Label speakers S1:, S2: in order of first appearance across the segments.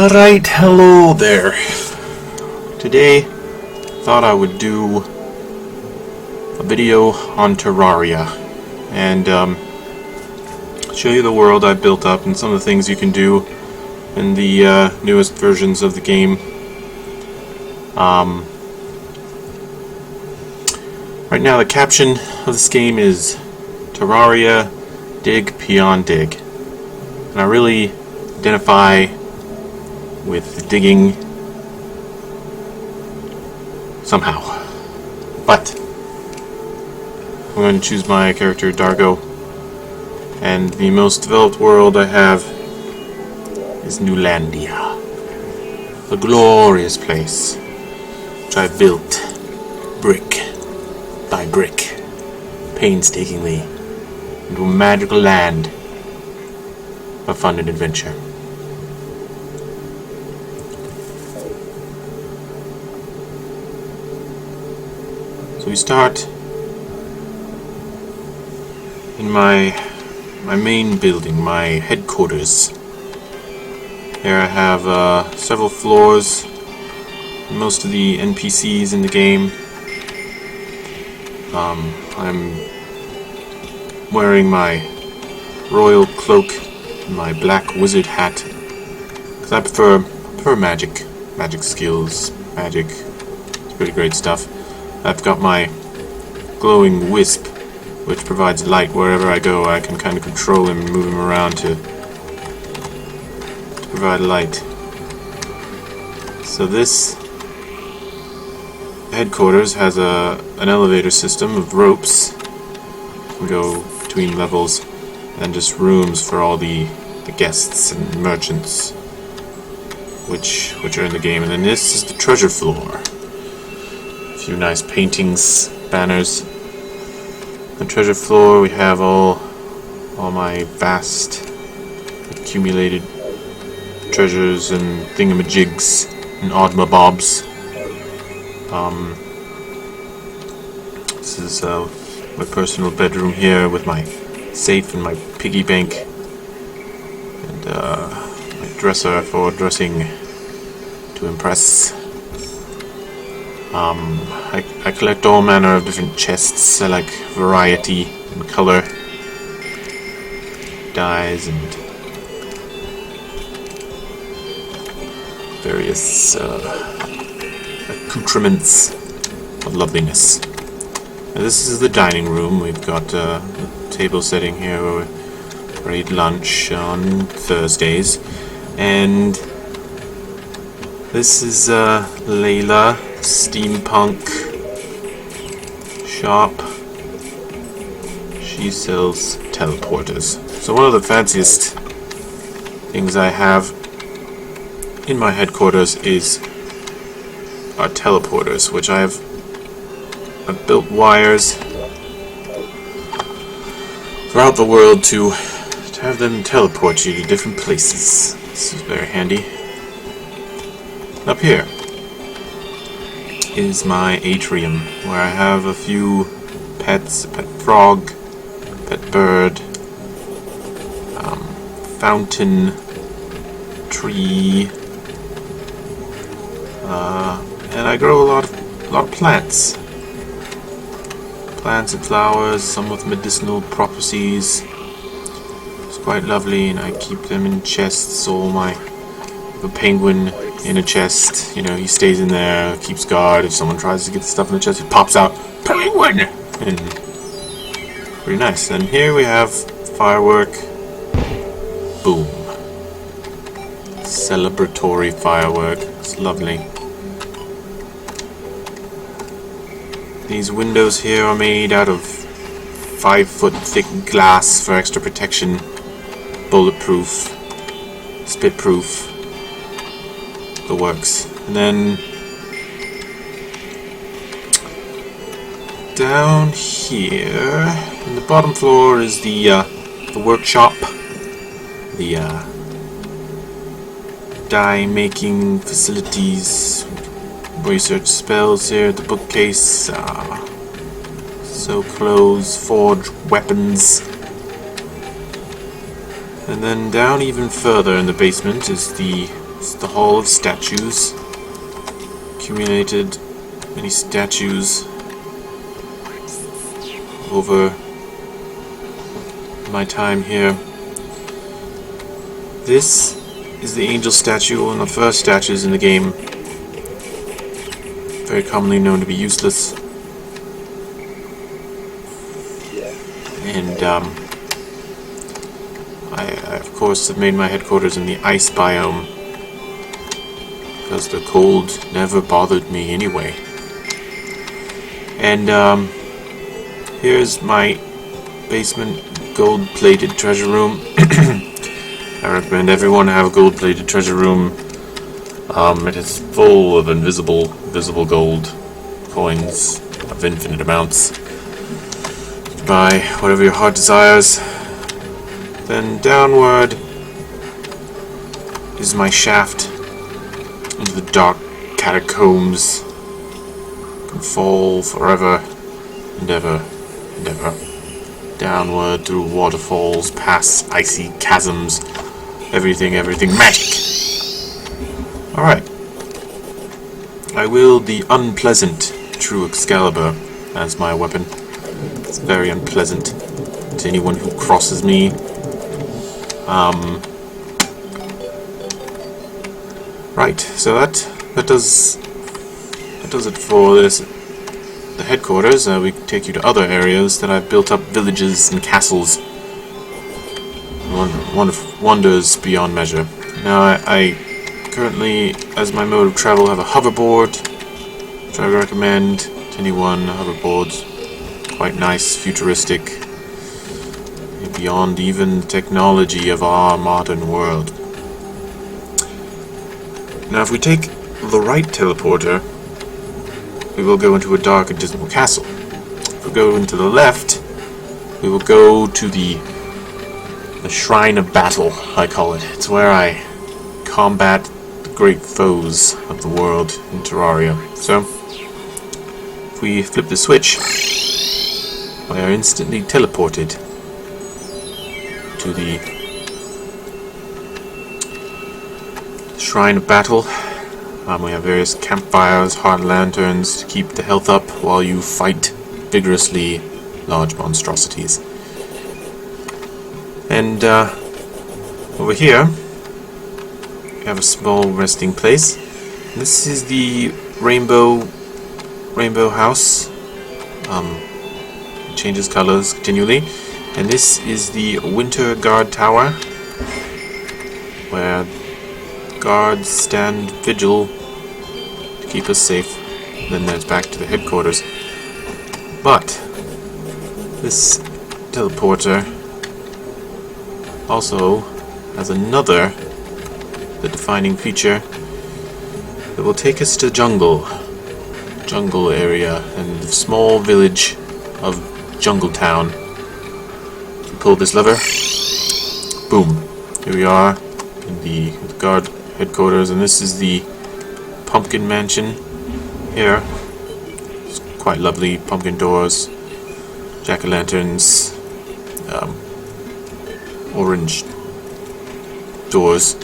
S1: Alright, hello there. Today, thought I would do a video on Terraria and show you the world I built up and some of the things you can do in the newest versions of the game. Right now the caption of this game is Terraria Dig Beyond Dig. And I really identify with digging somehow. But I'm going to choose my character Dargo, and the most developed world I have is Newlandia, a glorious place which I built brick by brick, painstakingly, into a magical land of fun and adventure. So we start in my main building, my headquarters. Here I have several floors, most of the NPCs in the game. I'm wearing my royal cloak and my black wizard hat because I prefer magic skills. Magic, it's pretty great stuff. I've got my glowing wisp, which provides light wherever I go. I can kind of control him and move him around to provide light. So this headquarters has an elevator system of ropes. You can go between levels, and just rooms for all the guests and merchants which are in the game. And then this is the treasure floor. A few nice paintings, banners. The treasure floor, we have all my vast accumulated treasures and thingamajigs and oddmabobs. This is my personal bedroom here with my safe and my piggy bank and my dresser for dressing to impress. I collect all manner of different chests. I like variety and color, dyes, and various accoutrements of loveliness. Now, this is the dining room. We've got a table setting here where we eat lunch on Thursdays, and this is Layla steampunk shop. She sells teleporters. So one of the fanciest things I have in my headquarters are teleporters, which I've built wires throughout the world to have them teleport you to different places. This is very handy. Up here is my atrium, where I have a few pets, a pet frog, a pet bird, fountain, tree, and I grow a lot of plants. Plants and flowers, some with medicinal properties. It's quite lovely, and I keep them in chests. A penguin in a chest, he stays in there, keeps guard. If someone tries to get the stuff in the chest, it pops out, penguin! And pretty nice. And here we have firework. Boom. Celebratory firework. It's lovely. These windows here are made out of 5-foot thick glass for extra protection. Bulletproof. Spit-proof. The works. And then down here in the bottom floor is the workshop, the dye making facilities, research spells here at the bookcase, sew clothes, forge weapons. And then down even further in the basement is the It's the Hall of Statues. Accumulated many statues over my time here. This is the angel statue, one of the first statues in the game. Very commonly known to be useless. And I of course have made my headquarters in the ice biome, because the cold never bothered me anyway. And here's my basement gold-plated treasure room. I recommend everyone have a gold-plated treasure room. It is full of visible gold coins of infinite amounts. Buy whatever your heart desires. Then downward is my shaft into the dark catacombs. You can fall forever and ever and ever. Downward through waterfalls, past icy chasms. Everything magic. Alright. I wield the unpleasant True Excalibur as my weapon. It's very unpleasant to anyone who crosses me. Right, so that does it for this. The headquarters. We take you to other areas that I've built up villages and castles. Wonders beyond measure. Now I currently, as my mode of travel, have a hoverboard, which I recommend to anyone. Hoverboards, quite nice, futuristic, beyond even the technology of our modern world. Now, if we take the right teleporter, we will go into a dark and dismal castle. If we go into the left, we will go to the Shrine of Battle, I call it. It's where I combat the great foes of the world in Terraria. So, if we flip the switch, we are instantly teleported to the Shrine of Battle. We have various campfires, heart lanterns to keep the health up while you fight vigorously large monstrosities. And over here we have a small resting place. This is the rainbow house. It changes colors continually. And this is the Winter Guard Tower, where guards stand vigil to keep us safe. Then there's back to the headquarters. But this teleporter also has the defining feature that will take us to jungle area and the small village of Jungle Town. You pull this lever, boom, here we are in the guard headquarters, and this is the pumpkin mansion here. It's quite lovely, pumpkin doors, jack-o'-lanterns, orange doors,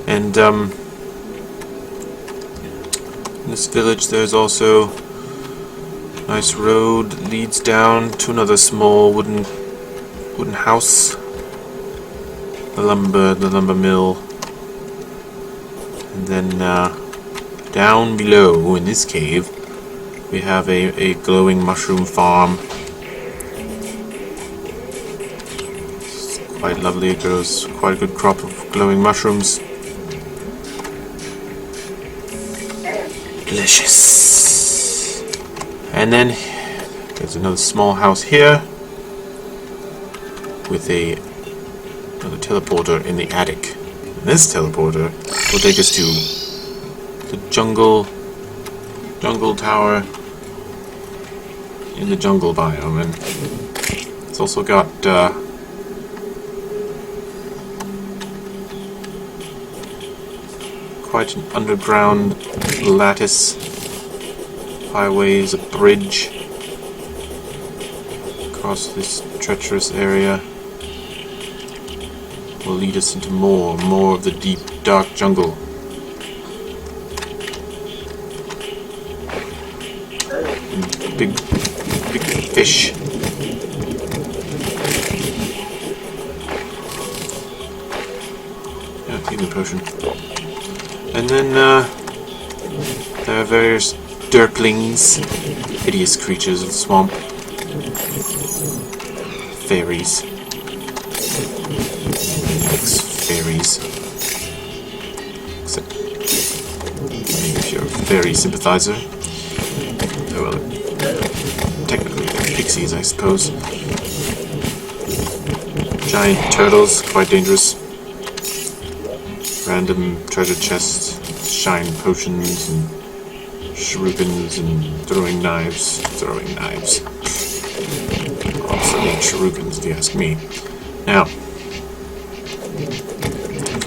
S1: and in this village there's also a nice road that leads down to another small wooden house, the lumber mill, and then down below in this cave we have a glowing mushroom farm. Quite lovely, it grows quite a good crop of glowing mushrooms. Delicious. And then there's another small house here with another teleporter in the attic. And this teleporter will take us to the jungle tower in the jungle biome, and it's also got quite an underground lattice, highways, a bridge across this treacherous area will lead us into more of the deep, dark jungle. big fish. Yeah, healing potion. And then there are various dirklings, hideous creatures of the swamp. Fairies. Fairies. Except maybe if you're a fairy sympathizer. Oh well, technically they're pixies, I suppose. Giant turtles, quite dangerous. Random treasure chests, shine potions and shurikens and throwing knives. Also need shurikens if you ask me. Now,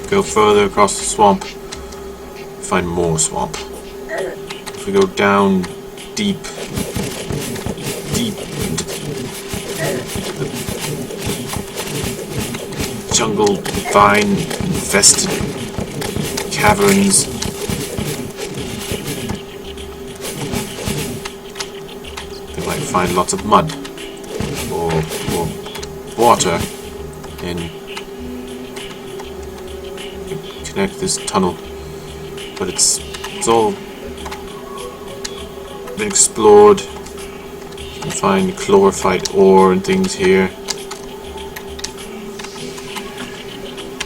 S1: go further across the swamp, find more swamp. If we go down deep into the jungle, vine infested caverns, we might find lots of mud or water, and connect this tunnel, but it's all been explored. You can find chlorophyte ore and things here.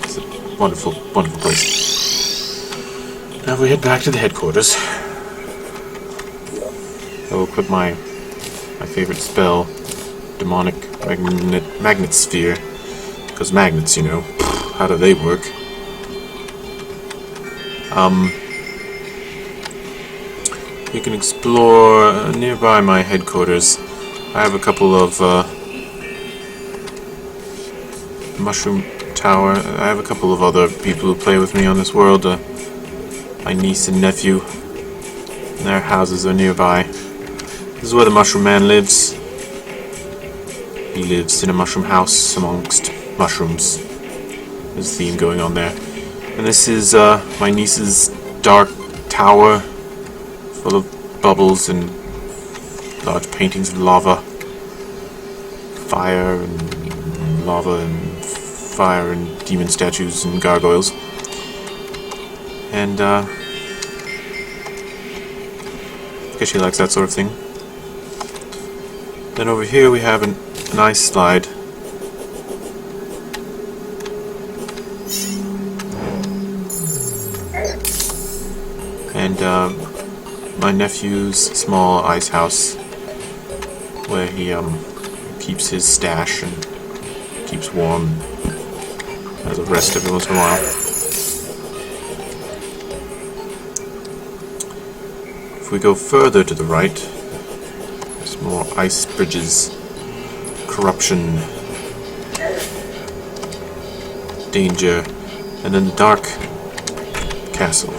S1: It's a wonderful, wonderful place. Now we head back to the headquarters. I will equip my favorite spell, Demonic Magnet Sphere, because magnets, you know, how do they work? You can explore nearby my headquarters. I have a couple of Mushroom Tower. I have a couple of other people who play with me on this world. My niece and nephew. And their houses are nearby. This is where the Mushroom Man lives. He lives in a mushroom house amongst mushrooms. There's a theme going on there. And this is my niece's dark tower, full of bubbles and large paintings of lava, fire and lava and fire and demon statues and gargoyles. And I guess she likes that sort of thing. Then over here we have an ice slide. And my nephew's small ice house, where he keeps his stash and keeps warm, has a rest every once in a while. If we go further to the right, there's more ice bridges, corruption, danger, and then the dark castle.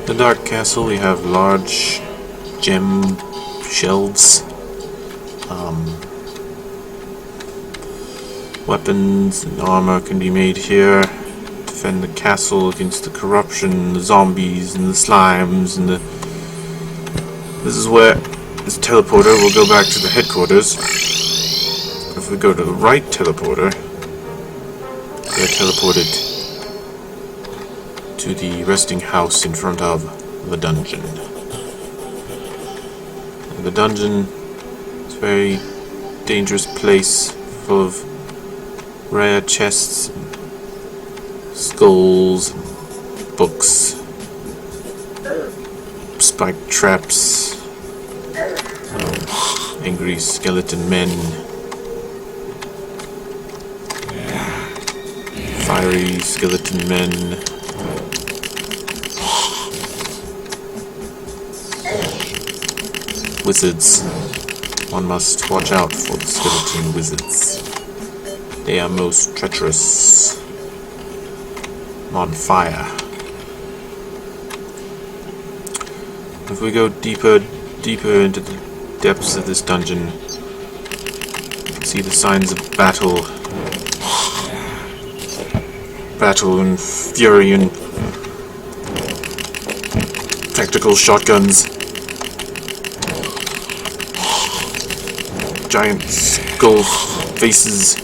S1: The dark castle, we have large gem shelves, weapons and armor can be made here. Defend the castle against the corruption, the zombies and the slimes, and this is where this teleporter will go back to the headquarters. If we go to the right teleporter, we're teleported to the resting house in front of the dungeon. And the dungeon is a very dangerous place, full of rare chests, skulls, books, spiked traps, angry skeleton men, fiery skeleton men, wizards. One must watch out for the skeleton wizards. They are most treacherous. On fire. If we go deeper into the depths of this dungeon, you can see the signs of battle. Battle and fury and tactical shotguns. giant skull faces.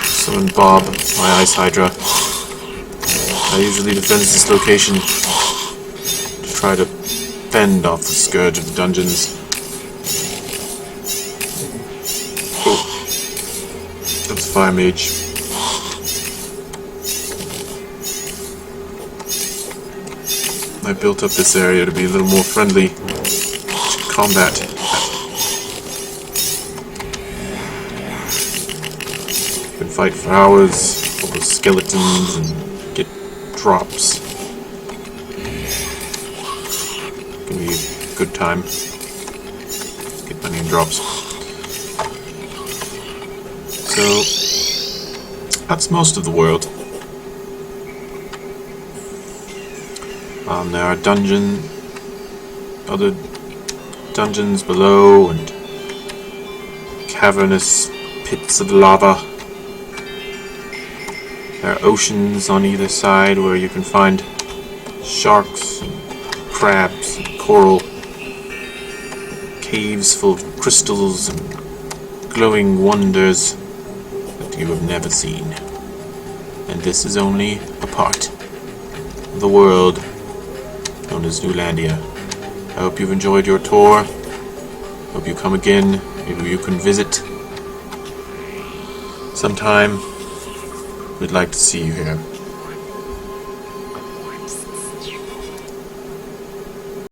S1: Summon Bob, my ice hydra. I usually defends this location to try to fend off the scourge of the dungeons. Oh, that's a fire mage. I built up this area to be a little more friendly to combat. You can fight for hours over skeletons and get drops. It can be a good time. Get money and drops. So that's most of the world. There are other dungeons below, and cavernous pits of lava. There are oceans on either side where you can find sharks, and crabs, and coral. Caves full of crystals and glowing wonders that you have never seen. And this is only a part of the world known as Newlandia. I hope you've enjoyed your tour. Hope you come again. Maybe you can visit sometime. We'd like to see you here.